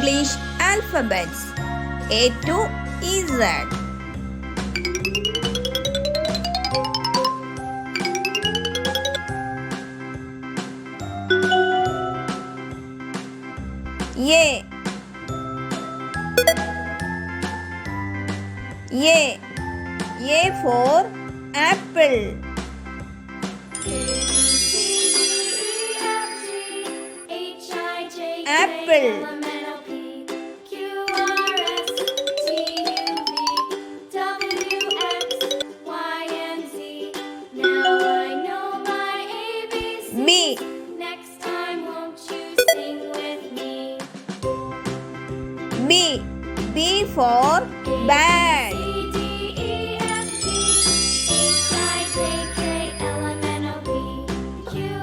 English alphabets A to Z. A. A for apple. Apple. B. Next time won't you sing with me? B for bad.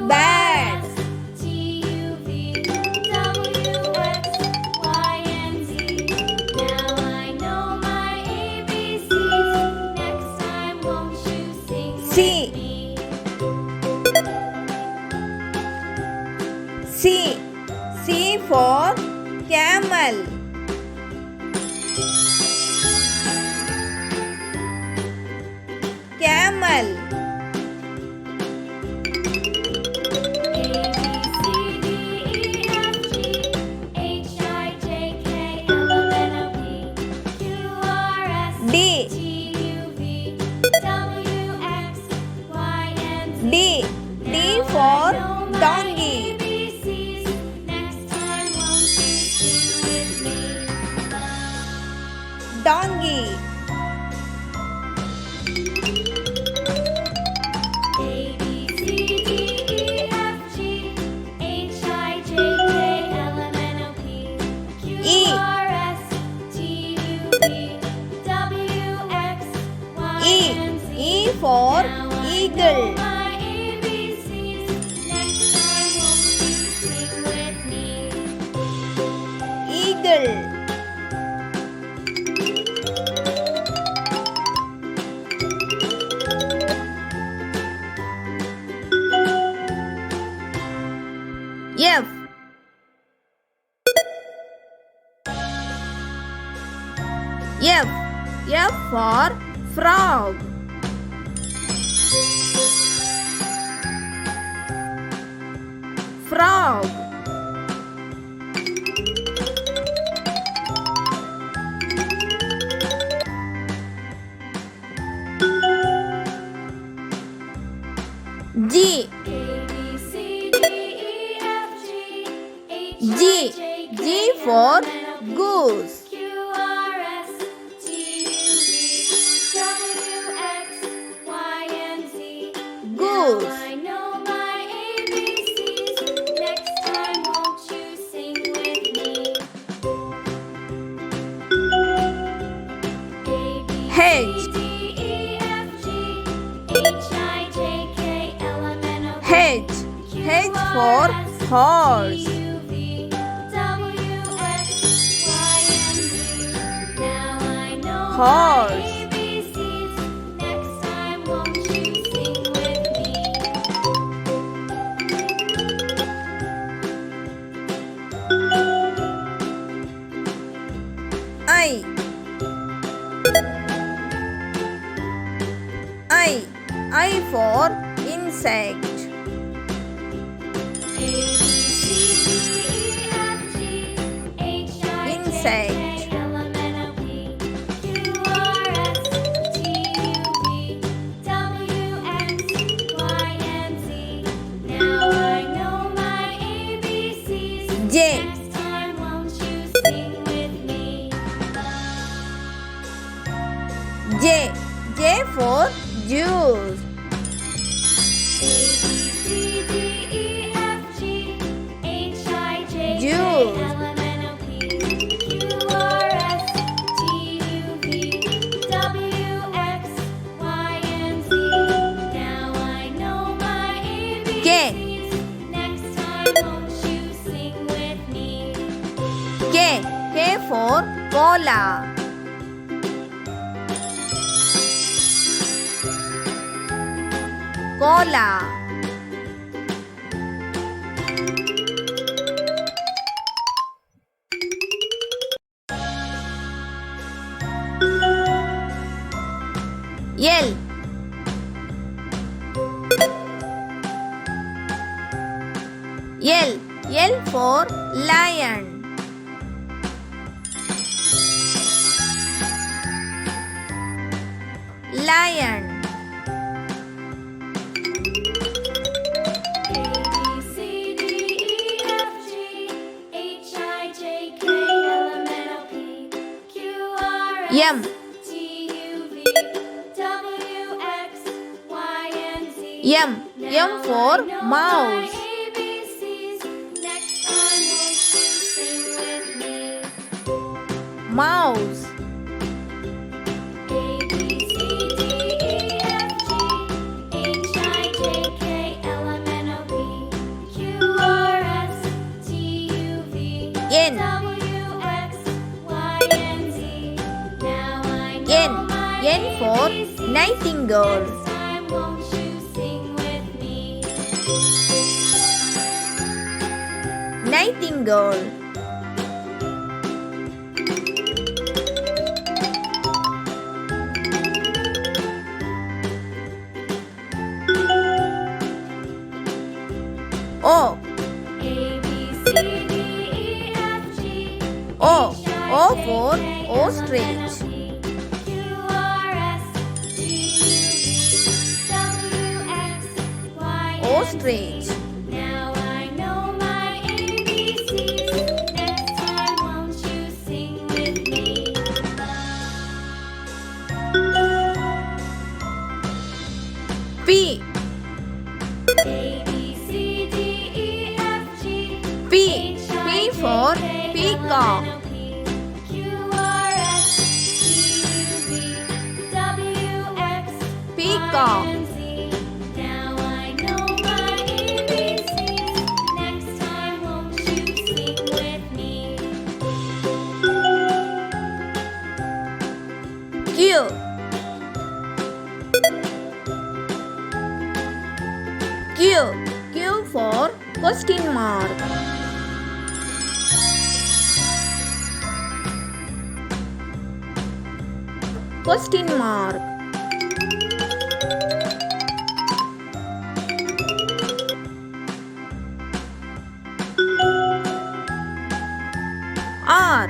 Bad. C. C for camel. Camel. D. D for donkey. Donkey. E for eagle. Eagle. F. F for frog. Frog. G. G for goose. Goose. H. H for horse. Horse. I for insect. Insect. J. J for juice. Juice. K for cola. Cola. L. L. L for lion. Lion. M. M. M for mouse. Mouse. N. N. N for nightingale. Nightingale. O. O. O for ostrich. Ostrich. Now I know my ABCs. Next time, won't you sing with me? P. A B C D E F G. P. P for peacock. Peacock. Now I know my ABCs. Next time, won't you sing with me? Q. Q. Q for question mark. Question mark. R.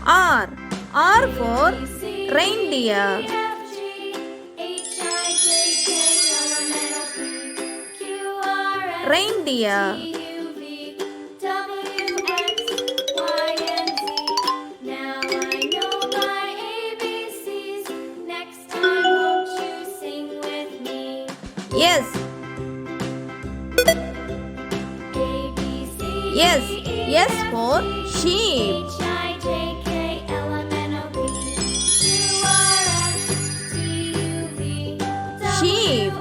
R. R for reindeer. Reindeer. Now I know my ABCs. Next time, won't you sing with me? Yes. A B C Yes. Yes for sheep. Sheep.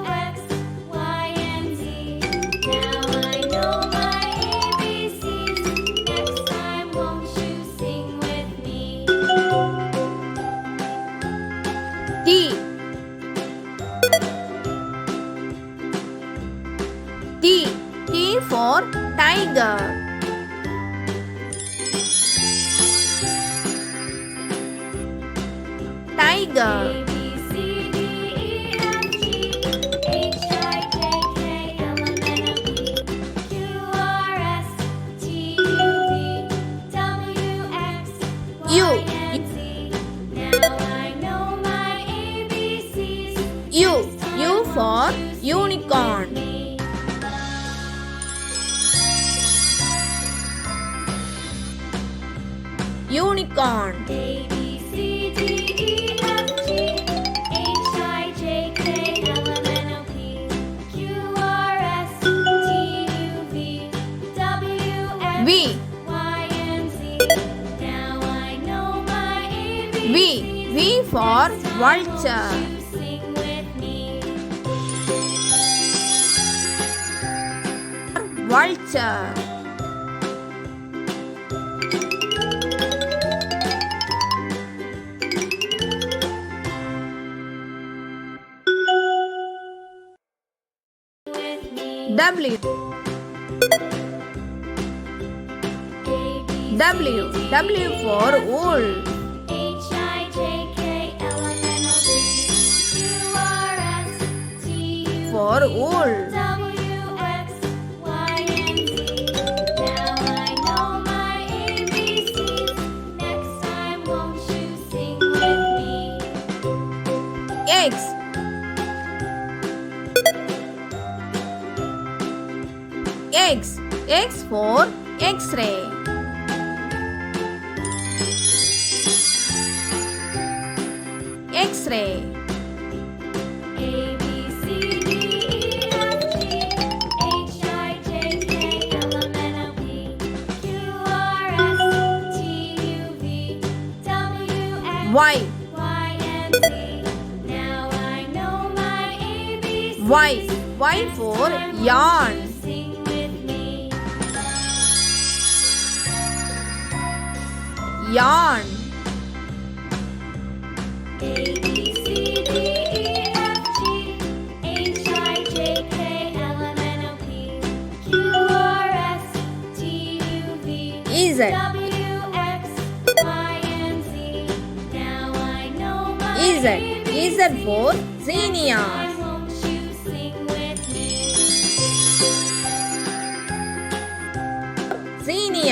Now I know my ABCs. Next time, won't you sing with me? T. T. T for tiger. Tiger. A B C D E F G H I J K L M N O P Q R S T U V W X U. Y and Z. Now I know my ABCs. U. Next time, U for won't you sing unicorn. with me? Unicorn. A B C D E F G H I J K L M N O P Q R S T U V W X V. Y and Z. Now I know my ABCs. V. V for vulture. Won't you sing with me? Vulture. With me. W. A B W. W for wool. H for wool. W, X, Y, and Z. Now I know my ABCs. Next time, won't you sing with me? X. X. X for X-ray. X-ray. A, B, C, D, E, F, G, H, I, J, K, L, M, N, O, P, Q, R, S, T, U, V, W, X, Y. Y, and Z. Now I know my ABCs. Y. Y for yarn. Sing with me. Yarn. A, B, C, D, E, F, G, H, I, J, K, L, M, N, O, P, Q, R, S, T, U, V, Z. W, X, Y, and Z. Now I know my Z. ABCs. Z for Xenia. Why won't you sing with me? Xenia.